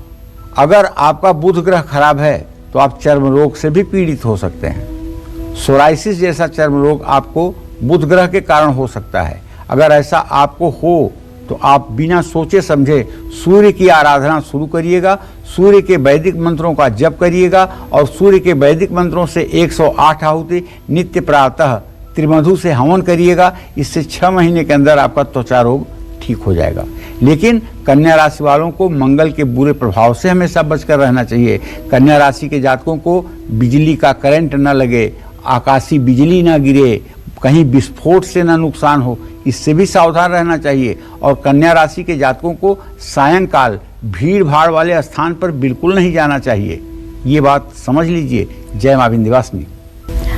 अगर आपका बुध ग्रह खराब है तो आप चर्म रोग से भी पीड़ित हो सकते हैं। सोराइसिस जैसा चर्म रोग आपको बुध ग्रह के कारण हो सकता है। अगर ऐसा आपको हो तो आप बिना सोचे समझे सूर्य की आराधना शुरू करिएगा, सूर्य के वैदिक मंत्रों का जप करिएगा और सूर्य के वैदिक मंत्रों से 108 आहुति नित्य प्रातः त्रिमधु से हवन करिएगा। इससे 6 महीने के अंदर आपका त्वचा रोग ठीक हो जाएगा। लेकिन कन्या राशि वालों को मंगल के बुरे प्रभाव से हमेशा बचकर रहना चाहिए। कन्या राशि के जातकों को बिजली का करंट न लगे, आकाशीय बिजली न गिरे, कहीं विस्फोट से न नुकसान हो, इससे भी सावधान रहना चाहिए। और कन्या राशि के जातकों को सायंकाल भीड़ भाड़ वाले स्थान पर बिल्कुल नहीं जाना चाहिए। ये बात समझ लीजिए। जय मां विंध्यवासिनी।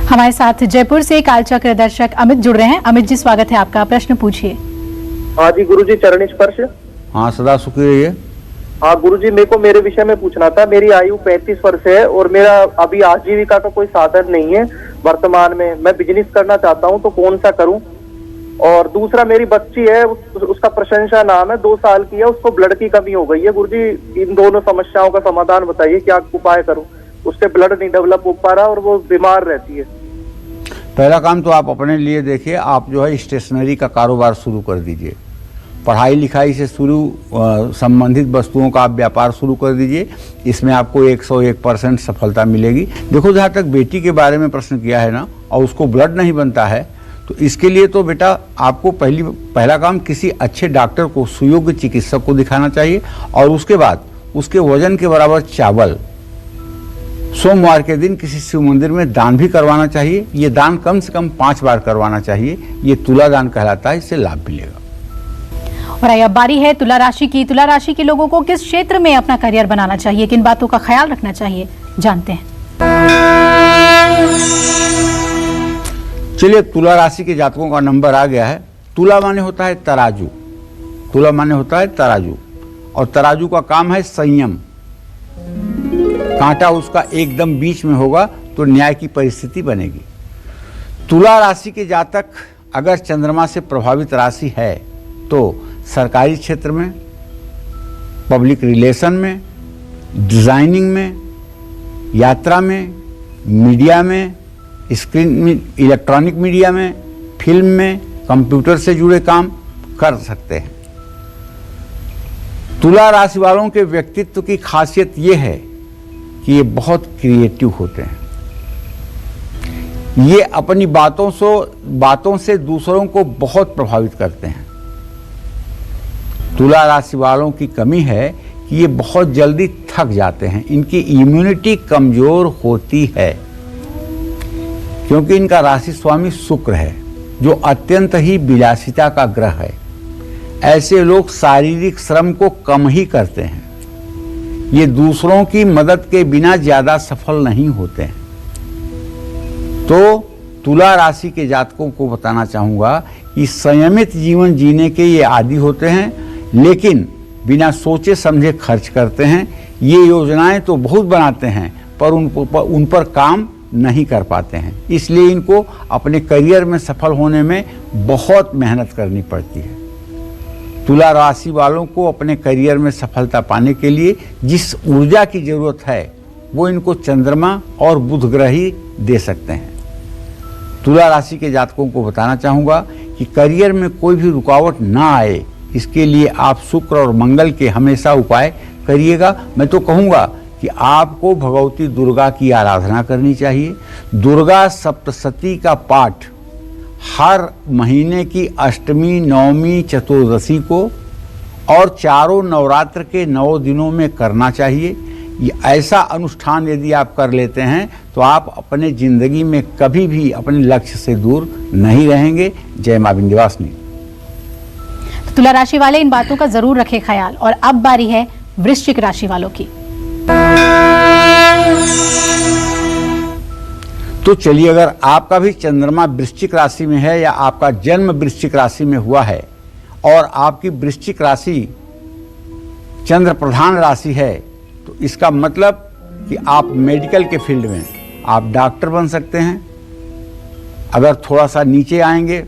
हमारे साथ जयपुर से कालचक्र दर्शक अमित जुड़ रहे हैं। अमित जी, स्वागत है आपका, प्रश्न पूछिए। हाँ जी गुरुजी, चरण स्पर्श। हाँ, सदा सुखी रहिए। हाँ गुरुजी, मेरे को मेरे विषय में पूछना था। मेरी आयु 35 वर्ष है और मेरा अभी आजीविका का कोई साधन नहीं है वर्तमान में। मैं बिजनेस करना चाहता हूँ, तो कौन सा करूँ? और दूसरा, मेरी बच्ची है, उसका प्रशंसा नाम है, 2 साल की है, उसको ब्लड की कमी हो गई है। गुरुजी, इन दोनों समस्याओं का समाधान बताइए, क्या उपाय करूँ? उससे ब्लड नहीं डेवलप हो पा रहा और वो बीमार रहती है। पहला काम तो आप अपने लिए देखिए, आप जो है स्टेशनरी का कारोबार शुरू कर दीजिए। पढ़ाई लिखाई से संबंधित वस्तुओं का आप व्यापार शुरू कर दीजिए। इसमें आपको 101% सफलता मिलेगी। देखो, जहाँ तक बेटी के बारे में प्रश्न किया है ना, और उसको ब्लड नहीं बनता है, तो इसके लिए तो बेटा आपको पहला काम किसी अच्छे डॉक्टर को, सुयोग्य चिकित्सक को दिखाना चाहिए, और उसके बाद उसके वजन के बराबर चावल सोमवार के दिन किसी शिव मंदिर में दान भी करवाना चाहिए। ये दान कम से कम 5 बार करवाना चाहिए। ये तुला दान कहलाता है, इससे लाभ मिलेगा। और अब बारी है तुला राशि की। तुला राशि के लोगों को किस क्षेत्र में अपना करियर बनाना चाहिए, किन बातों का ख्याल रखना चाहिए, जानते हैं। चलिए, तुला राशि के जातकों का नंबर आ गया है। तुला माने होता है तराजू, तुला माने होता है तराजू, और तराजू का काम है संयम। कांटा उसका एकदम बीच में होगा तो न्याय की परिस्थिति बनेगी। तुला राशि के जातक अगर चंद्रमा से प्रभावित राशि है तो सरकारी क्षेत्र में, पब्लिक रिलेशन में, डिजाइनिंग में, यात्रा में, मीडिया में, स्क्रीन इलेक्ट्रॉनिक मीडिया में, फिल्म में, कंप्यूटर से जुड़े काम कर सकते हैं। तुला राशि वालों के व्यक्तित्व की खासियत यह है कि ये बहुत क्रिएटिव होते हैं। ये अपनी बातों से दूसरों को बहुत प्रभावित करते हैं। तुला राशि वालों की कमी है कि ये बहुत जल्दी थक जाते हैं। इनकी इम्यूनिटी कमजोर होती है, क्योंकि इनका राशि स्वामी शुक्र है, जो अत्यंत ही विलासिता का ग्रह है। ऐसे लोग शारीरिक श्रम को कम ही करते हैं। ये दूसरों की मदद के बिना ज्यादा सफल नहीं होते हैं। तो तुला राशि के जातकों को बताना चाहूंगा कि संयमित जीवन जीने के ये आदी होते हैं, लेकिन बिना सोचे समझे खर्च करते हैं। ये योजनाएं तो बहुत बनाते हैं, पर उन पर काम नहीं कर पाते हैं। इसलिए इनको अपने करियर में सफल होने में बहुत मेहनत करनी पड़ती है। तुला राशि वालों को अपने करियर में सफलता पाने के लिए जिस ऊर्जा की जरूरत है, वो इनको चंद्रमा और बुध ग्रह ही दे सकते हैं। तुला राशि के जातकों को बताना चाहूंगा कि करियर में कोई भी रुकावट ना आए, इसके लिए आप शुक्र और मंगल के हमेशा उपाय करिएगा। मैं तो कहूँगा कि आपको भगवती दुर्गा की आराधना करनी चाहिए। दुर्गा सप्तशती का पाठ हर महीने की अष्टमी, नवमी, चतुर्दशी को और चारों नवरात्र के 9 दिनों में करना चाहिए। ये ऐसा अनुष्ठान यदि आप कर लेते हैं तो आप अपने जिंदगी में कभी भी अपने लक्ष्य से दूर नहीं रहेंगे। जय मां विंध्यवासिनी। तुला राशि वाले इन बातों का जरूर रखें ख्याल। और अब बारी है वृश्चिक राशि वालों की। तो चलिए, अगर आपका भी चंद्रमा वृश्चिक राशि में है या आपका जन्म वृश्चिक राशि में हुआ है और आपकी वृश्चिक राशि चंद्र प्रधान राशि है, तो इसका मतलब कि आप मेडिकल के फील्ड में आप डॉक्टर बन सकते हैं। अगर थोड़ा सा नीचे आएंगे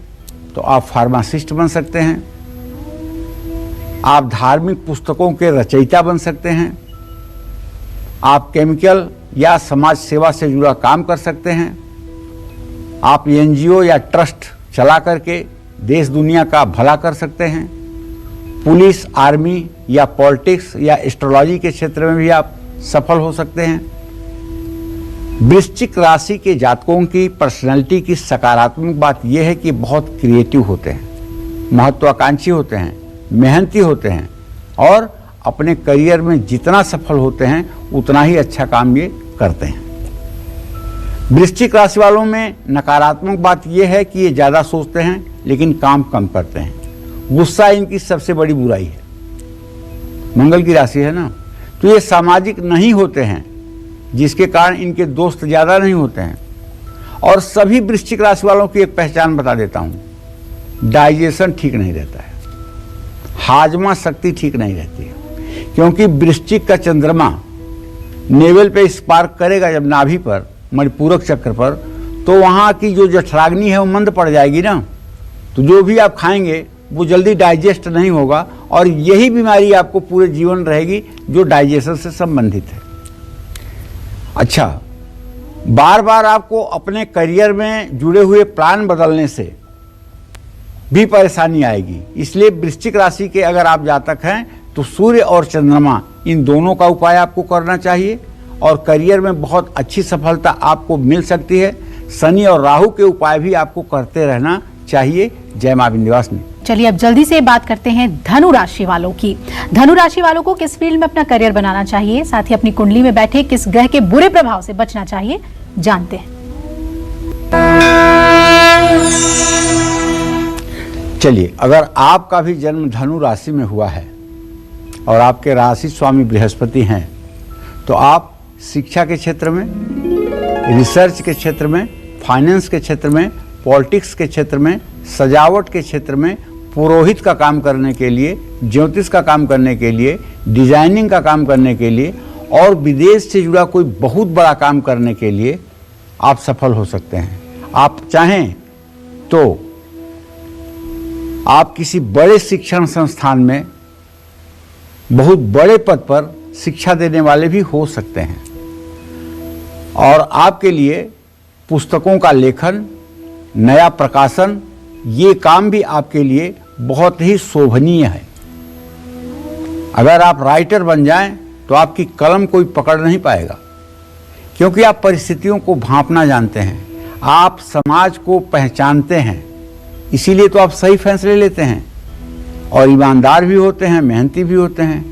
तो आप फार्मासिस्ट बन सकते हैं। आप धार्मिक पुस्तकों के रचयिता बन सकते हैं। आप केमिकल या समाज सेवा से जुड़ा काम कर सकते हैं। आप एनजीओ या ट्रस्ट चला करके देश दुनिया का भला कर सकते हैं। पुलिस, आर्मी या पॉलिटिक्स या एस्ट्रोलॉजी के क्षेत्र में भी आप सफल हो सकते हैं। वृश्चिक राशि के जातकों की पर्सनैलिटी की सकारात्मक बात यह है कि बहुत क्रिएटिव होते हैं, महत्वाकांक्षी होते हैं, मेहनती होते हैं और अपने करियर में जितना सफल होते हैं उतना ही अच्छा काम ये करते हैं। वृश्चिक राशि वालों में नकारात्मक बात यह है कि ये ज़्यादा सोचते हैं लेकिन काम कम करते हैं। गुस्सा इनकी सबसे बड़ी बुराई है। मंगल की राशि है ना, तो ये सामाजिक नहीं होते हैं, जिसके कारण इनके दोस्त ज़्यादा नहीं होते हैं। और सभी वृश्चिक राशि वालों की एक पहचान बता देता हूँ, डाइजेशन ठीक नहीं रहता है, हाजमा शक्ति ठीक नहीं रहती है। क्योंकि वृश्चिक का चंद्रमा नेवल पे स्पार्क करेगा जब नाभि पर, मणिपूरक चक्र पर, तो वहाँ की जो जठराग्नि है वो मंद पड़ जाएगी ना, तो जो भी आप खाएंगे वो जल्दी डाइजेस्ट नहीं होगा और यही बीमारी आपको पूरे जीवन रहेगी जो डाइजेशन से संबंधित है। अच्छा, बार बार आपको अपने करियर में जुड़े हुए प्लान बदलने से भी परेशानी आएगी। इसलिए वृश्चिक राशि के अगर आप जातक हैं तो सूर्य और चंद्रमा इन दोनों का उपाय आपको करना चाहिए और करियर में बहुत अच्छी सफलता आपको मिल सकती है। शनि और राहु के उपाय भी आपको करते रहना चाहिए। जय मां विंध्यवासिनी। चलिए अब जल्दी से बात करते हैं धनु राशि वालों की। धनु राशि वालों को किस फील्ड में अपना करियर बनाना चाहिए, साथ ही अपनी कुंडली में बैठे किस ग्रह के बुरे प्रभाव से बचना चाहिए, जानते हैं। चलिए, अगर आपका भी जन्म धनु राशि में हुआ है और आपके राशि स्वामी बृहस्पति हैं तो आप शिक्षा के क्षेत्र में, रिसर्च के क्षेत्र में, फाइनेंस के क्षेत्र में, पॉलिटिक्स के क्षेत्र में, सजावट के क्षेत्र में, पुरोहित का काम करने के लिए, ज्योतिष का काम करने के लिए, डिजाइनिंग का काम करने के लिए और विदेश से जुड़ा कोई बहुत बड़ा काम करने के लिए आप सफल हो सकते हैं। आप चाहें तो आप किसी बड़े शिक्षण संस्थान में बहुत बड़े पद पर शिक्षा देने वाले भी हो सकते हैं और आपके लिए पुस्तकों का लेखन, नया प्रकाशन, ये काम भी आपके लिए बहुत ही शोभनीय है। अगर आप राइटर बन जाएं तो आपकी कलम कोई पकड़ नहीं पाएगा, क्योंकि आप परिस्थितियों को भांपना जानते हैं, आप समाज को पहचानते हैं, इसीलिए तो आप सही फैसले लेते हैं और ईमानदार भी होते हैं, मेहनती भी होते हैं।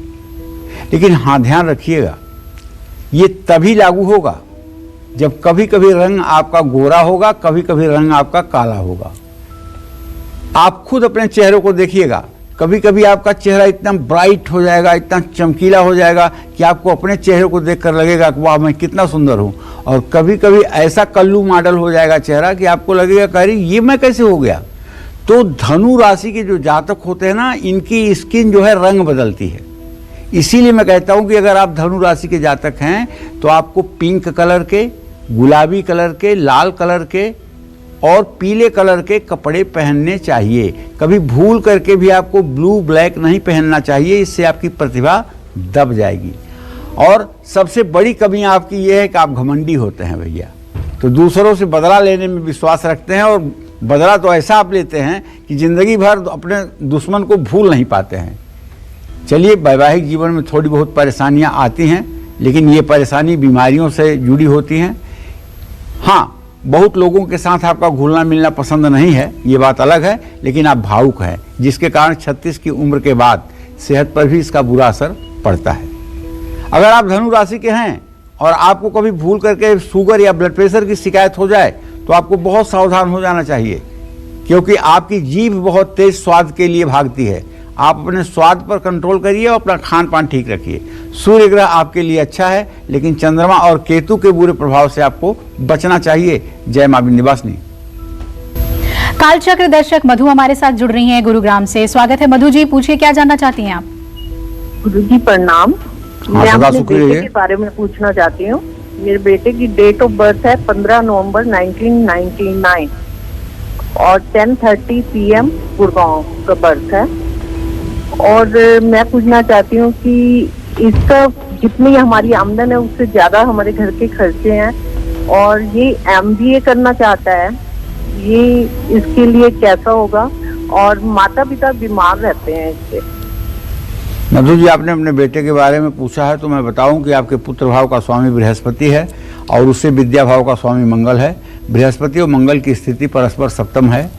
लेकिन हाँ, ध्यान रखिएगा, ये तभी लागू होगा जब कभी कभी रंग आपका गोरा होगा, कभी कभी रंग आपका काला होगा। आप खुद अपने चेहरे को देखिएगा, कभी कभी आपका चेहरा इतना ब्राइट हो जाएगा, इतना चमकीला हो जाएगा कि आपको अपने चेहरे को देखकर लगेगा कि वाह मैं कितना सुंदर हूँ, और कभी कभी ऐसा कल्लू मॉडल हो जाएगा चेहरा कि आपको लगेगा कि अरे ये मैं कैसे हो गया। तो धनु राशि के जो जातक होते हैं ना, इनकी स्किन जो है रंग बदलती है। इसीलिए मैं कहता हूँ कि अगर आप धनु राशि के जातक हैं तो आपको पिंक कलर के, गुलाबी कलर के, लाल कलर के और पीले कलर के कपड़े पहनने चाहिए। कभी भूल करके भी आपको ब्लू ब्लैक नहीं पहनना चाहिए, इससे आपकी प्रतिभा दब जाएगी। और सबसे बड़ी कमी आपकी ये है कि आप घमंडी होते हैं भैया, तो दूसरों से बदला लेने में विश्वास रखते हैं और बदला तो ऐसा आप लेते हैं कि जिंदगी भर अपने दुश्मन को भूल नहीं पाते हैं। चलिए, वैवाहिक जीवन में थोड़ी बहुत परेशानियां आती हैं, लेकिन ये परेशानी बीमारियों से जुड़ी होती हैं। हाँ, बहुत लोगों के साथ आपका घुलना मिलना पसंद नहीं है, ये बात अलग है, लेकिन आप भावुक हैं, जिसके कारण 36 की उम्र के बाद सेहत पर भी इसका बुरा असर पड़ता है। अगर आप धनु राशि के हैं और आपको कभी भूल करके शुगर या ब्लड प्रेशर की शिकायत हो जाए तो आपको बहुत सावधान हो जाना चाहिए, क्योंकि आपकी जीभ बहुत तेज स्वाद के लिए भागती है। आप अपने स्वाद पर कंट्रोल करिए और अपना खान पान ठीक रखिए। सूर्य ग्रह आपके लिए अच्छा है, लेकिन चंद्रमा और केतु के बुरे प्रभाव से आपको बचना चाहिए। जय मां विंध्यवासिनी। कालचक्र दर्शक मधु हमारे साथ जुड़ रही हैं गुरुग्राम से। स्वागत है मधु जी, पूछिए क्या जानना चाहती हैं आप? गुरु जी प्रणाम। हाँ, मैं सदा अपने शुक्रिया। बेटे के बारे में पूछना चाहती हूँ। मेरे बेटे की डेट ऑफ बर्थ है 15 नवंबर 1999 और 10:30 PM गुड़गांव का बर्थ है। और मैं पूछना चाहती हूँ कि इसका जितनी हमारी आमदन है उससे ज्यादा हमारे घर के खर्चे हैं और ये MBA करना चाहता है, ये इसके लिए कैसा होगा? और माता पिता बीमार रहते हैं इससे। मधु जी, आपने अपने बेटे के बारे में पूछा है तो मैं बताऊं कि आपके पुत्र भाव का स्वामी बृहस्पति है और उससे विद्या भाव का स्वामी मंगल है। बृहस्पति और मंगल की स्थिति परस्पर सप्तम है।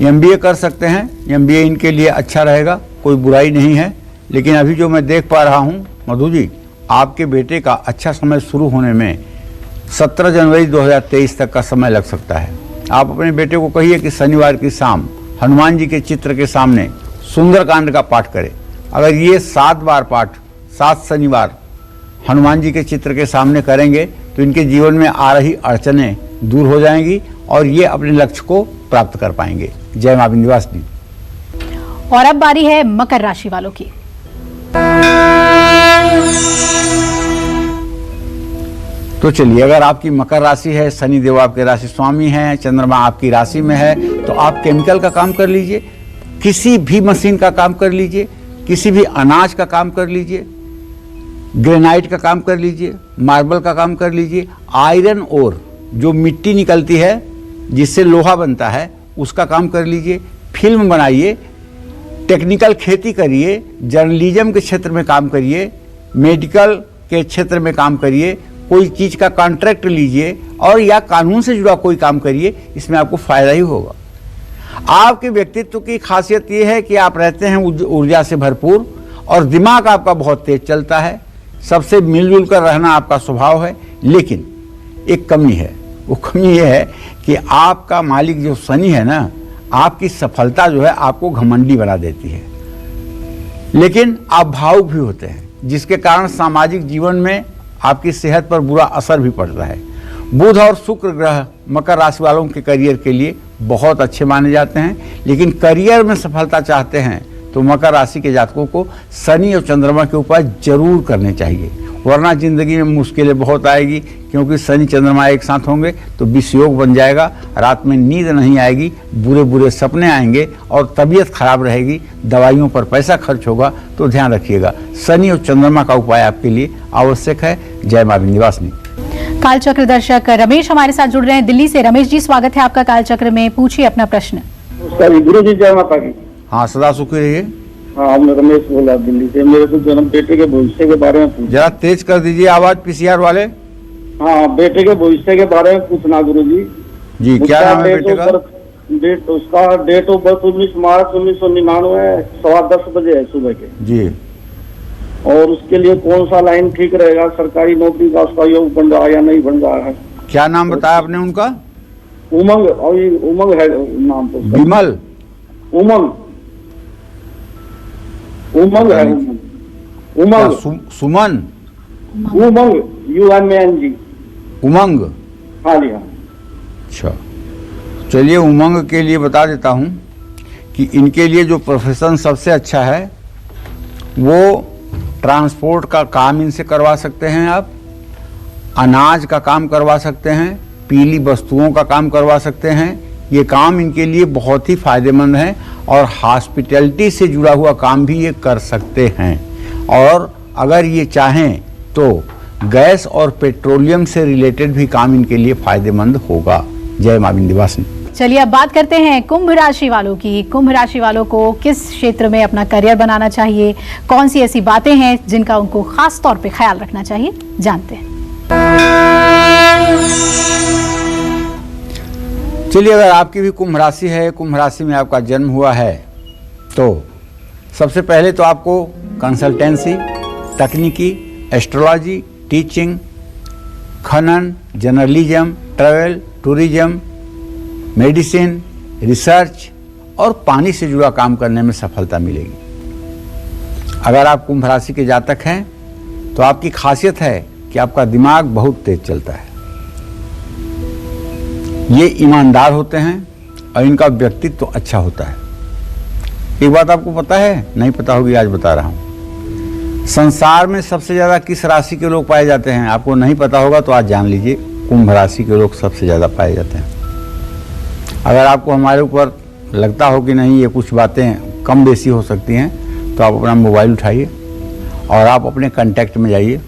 MBA कर सकते हैं, MBA इनके लिए अच्छा रहेगा, कोई बुराई नहीं है। लेकिन अभी जो मैं देख पा रहा हूँ मधु जी, आपके बेटे का अच्छा समय शुरू होने में 17 जनवरी 2023 तक का समय लग सकता है। आप अपने बेटे को कहिए कि शनिवार की शाम हनुमान जी के चित्र के सामने सुंदरकांड का पाठ करे। अगर ये 7 बार पाठ 7 शनिवार हनुमान जी के चित्र के सामने करेंगे तो इनके जीवन में आ रही अड़चनें दूर हो जाएंगी और ये अपने लक्ष्य को प्राप्त कर पाएंगे। जय मां विंध्यवासिनी। और अब बारी है मकर राशि वालों की। तो चलिए, अगर आपकी मकर राशि है, शनि देव आपके राशि स्वामी हैं, चंद्रमा आपकी राशि में है, तो आप केमिकल का काम कर लीजिए, किसी भी मशीन का काम कर लीजिए, किसी भी अनाज का काम कर लीजिए। ग्रेनाइट का काम कर लीजिए, मार्बल का काम कर लीजिए, आयरन ओर जो मिट्टी निकलती है जिससे लोहा बनता है उसका काम कर लीजिए, फिल्म बनाइए, टेक्निकल खेती करिए, जर्नलिज्म के क्षेत्र में काम करिए, मेडिकल के क्षेत्र में काम करिए, कोई चीज़ का कॉन्ट्रैक्ट लीजिए और या कानून से जुड़ा कोई काम करिए, इसमें आपको फायदा ही होगा। आपके व्यक्तित्व की खासियत ये है कि आप रहते हैं ऊर्जा से भरपूर और दिमाग आपका बहुत तेज चलता है, सबसे मिलजुल कर रहना आपका स्वभाव है। लेकिन एक कमी है, वो कमी ये है कि आपका मालिक जो शनि है ना, आपकी सफलता जो है आपको घमंडी बना देती है। लेकिन आप भावुक भी होते हैं, जिसके कारण सामाजिक जीवन में आपकी सेहत पर बुरा असर भी पड़ता है। बुध और शुक्र ग्रह मकर राशि वालों के करियर के लिए बहुत अच्छे माने जाते हैं, लेकिन करियर में सफलता चाहते हैं तो मकर राशि के जातकों को शनि और चंद्रमा के उपाय जरूर करने चाहिए, वरना जिंदगी में मुश्किलें बहुत आएगी। क्योंकि शनि चंद्रमा एक साथ होंगे तो विषयोग बन जाएगा, रात में नींद नहीं आएगी, बुरे बुरे सपने आएंगे और तबीयत खराब रहेगी, दवाइयों पर पैसा खर्च होगा। तो ध्यान रखिएगा, शनि और चंद्रमा का उपाय आपके लिए आवश्यक है। जय मां विंध्यवासिनी। कालचक्र दर्शक रमेश हमारे साथ जुड़ रहे हैं दिल्ली से। रमेश जी, स्वागत है आपका कालचक्र में, पूछिए अपना प्रश्न। गुरु जी जय माता की। हाँ, सदा सुखी रहिए। हाँ, मैं रमेश बोला दिल्ली से। मेरे को जन्म बेटे के भविष्य के बारे में पूछना। जरा तेज कर दीजिए आवाज, पीसीआर वाले। हाँ, बेटे के भविष्य के बारे में पूछना गुरु जी। जी, क्या नाम है बेटे का? उसका डेट ऑफ बर्थ 19 मार्च 1999, 10:15 बजे है सुबह के जी। और उसके लिए कौन सा लाइन ठीक रहेगा? सरकारी नौकरी का उसका योग बन रहा है या नहीं बन रहा है? क्या नाम बताया आपने उनका? उमंग। और ये उमंग है नाम तो उसका। विमल। उमंग है। उमंग। सुमन। उमंग UMANG। उमंग। हाँ जी हाँ। अच्छा, चलिए उमंग के लिए बता देता हूँ कि इनके लिए जो प्रोफेशन सबसे अच्छा है वो ट्रांसपोर्ट का काम इनसे करवा सकते हैं आप, अनाज का काम करवा सकते हैं, पीली वस्तुओं का काम करवा सकते हैं। ये काम इनके लिए बहुत ही फायदेमंद है और हॉस्पिटैलिटी से जुड़ा हुआ काम भी ये कर सकते हैं। और अगर ये चाहें तो गैस और पेट्रोलियम से रिलेटेड भी काम इनके लिए फायदेमंद होगा। जय मां विंध्यवासिनी। चलिए अब बात करते हैं कुंभ राशि वालों की। कुंभ राशि वालों को किस क्षेत्र में अपना करियर बनाना चाहिए, कौन सी ऐसी बातें हैं जिनका उनको खास तौर पे ख्याल रखना चाहिए, जानते हैं। चलिए, अगर आपकी भी कुंभ राशि है, कुंभ राशि में आपका जन्म हुआ है, तो सबसे पहले तो आपको कंसल्टेंसी, तकनीकी, एस्ट्रोलॉजी, टीचिंग, खनन, journalism, travel, tourism, medicine, research और पानी से जुड़ा काम करने में सफलता मिलेगी। अगर आप कुंभ राशि के जातक हैं तो आपकी खासियत है कि आपका दिमाग बहुत तेज चलता है। ये ईमानदार होते हैं और इनका व्यक्तित्व तो अच्छा होता है। एक बात आपको पता है, नहीं पता होगी, आज बता रहा हूं। संसार में सबसे ज्यादा किस राशि के लोग पाए जाते हैं? आपको नहीं पता होगा तो आज जान लीजिए, कुंभ राशि के लोग सबसे ज्यादा पाए जाते हैं। अगर आपको हमारे ऊपर लगता हो कि नहीं ये कुछ बातें कम बेसी हो सकती हैं, तो आप अपना मोबाइल उठाइए और आप अपने कांटेक्ट में जाइए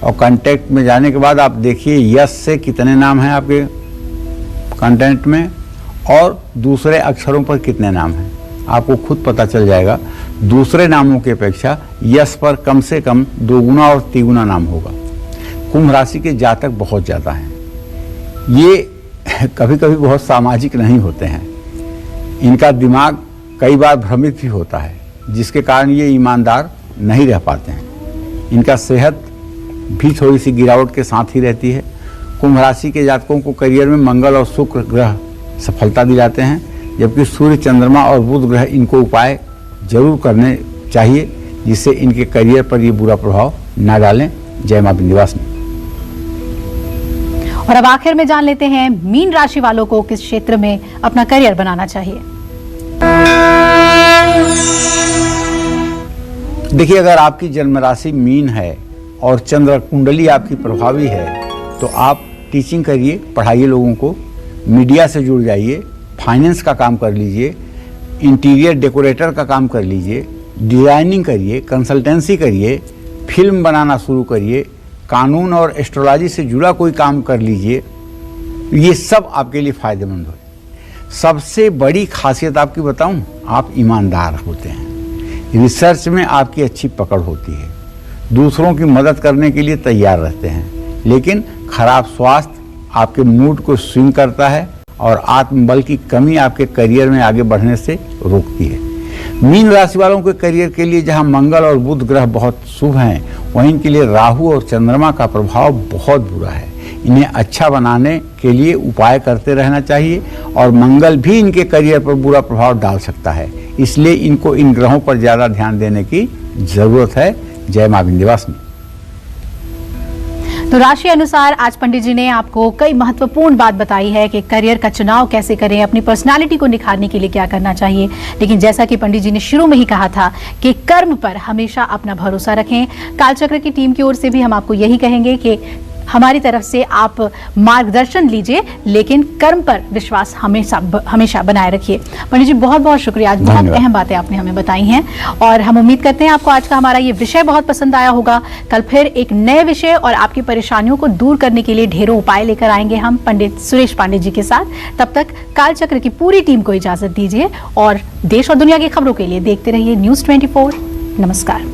और कांटेक्ट में जाने के बाद आप देखिए यस से कितने नाम हैं आपके कांटेक्ट में और दूसरे अक्षरों पर कितने नाम हैं। आपको खुद पता चल जाएगा, दूसरे नामों की अपेक्षा यस पर कम से कम 2 गुना और 3 गुना नाम होगा। कुंभ राशि के जातक बहुत ज़्यादा हैं। ये कभी कभी बहुत सामाजिक नहीं होते हैं, इनका दिमाग कई बार भ्रमित भी होता है, जिसके कारण ये ईमानदार नहीं रह पाते हैं। इनका सेहत भी थोड़ी सी गिरावट के साथ ही रहती है। कुंभ राशि के जातकों को करियर में मंगल और शुक्र ग्रह सफलता दिलाते हैं, जबकि सूर्य, चंद्रमा और बुध ग्रह इनको उपाय जरूर करने चाहिए जिससे इनके करियर पर ये बुरा प्रभाव ना डालें। जय मां विंध्यवासिनी। और अब आखिर में जान लेते हैं मीन राशि वालों को किस क्षेत्र में अपना करियर बनाना चाहिए। देखिए, अगर आपकी जन्म राशि मीन है और चंद्र कुंडली आपकी प्रभावी है तो आप टीचिंग करिए, पढ़ाइए लोगों को, मीडिया से जुड़ जाइए, फाइनेंस का काम कर लीजिए, इंटीरियर डेकोरेटर का काम कर लीजिए, डिजाइनिंग करिए, कंसल्टेंसी करिए, फिल्म बनाना शुरू करिए, कानून और एस्ट्रोलॉजी से जुड़ा कोई काम कर लीजिए, ये सब आपके लिए फायदेमंद हो। सबसे बड़ी खासियत आपकी बताऊं, आप ईमानदार होते हैं, रिसर्च में आपकी अच्छी पकड़ होती है, दूसरों की मदद करने के लिए तैयार रहते हैं, लेकिन खराब स्वास्थ्य आपके मूड को स्विंग करता है और आत्मबल की कमी आपके करियर में आगे बढ़ने से रोकती है। मीन राशि वालों के करियर के लिए जहां मंगल और बुध ग्रह बहुत शुभ हैं, वहीं इनके लिए राहु और चंद्रमा का प्रभाव बहुत बुरा है। इन्हें अच्छा बनाने के लिए उपाय करते रहना चाहिए और मंगल भी इनके करियर पर बुरा प्रभाव डाल सकता है, इसलिए इनको इन ग्रहों पर ज़्यादा ध्यान देने की जरूरत है। जय मां विंध्यवासिनी। तो राशि अनुसार आज पंडित जी ने आपको कई महत्वपूर्ण बात बताई है कि करियर का चुनाव कैसे करें, अपनी पर्सनालिटी को निखारने के लिए क्या करना चाहिए। लेकिन जैसा कि पंडित जी ने शुरू में ही कहा था कि कर्म पर हमेशा अपना भरोसा रखें। कालचक्र की टीम की ओर से भी हम आपको यही कहेंगे कि हमारी तरफ से आप मार्गदर्शन लीजिए, लेकिन कर्म पर विश्वास हमेशा बनाए रखिए। पंडित जी बहुत बहुत शुक्रिया, आज बहुत अहम बातें आपने हमें बताई हैं और हम उम्मीद करते हैं आपको आज का हमारा ये विषय बहुत पसंद आया होगा। कल फिर एक नए विषय और आपकी परेशानियों को दूर करने के लिए ढेरों उपाय लेकर आएंगे हम पंडित सुरेश पांडे जी के साथ। तब तक कालचक्र की पूरी टीम को इजाजत दीजिए और देश और दुनिया की खबरों के लिए देखते रहिए न्यूज़ 24। नमस्कार।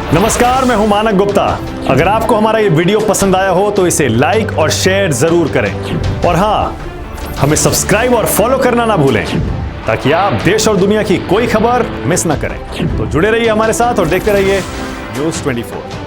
नमस्कार, मैं हूं मानक गुप्ता। अगर आपको हमारा ये वीडियो पसंद आया हो तो इसे लाइक और शेयर जरूर करें और हाँ, हमें सब्सक्राइब और फॉलो करना ना भूलें ताकि आप देश और दुनिया की कोई खबर मिस ना करें। तो जुड़े रहिए हमारे साथ और देखते रहिए न्यूज़ 24।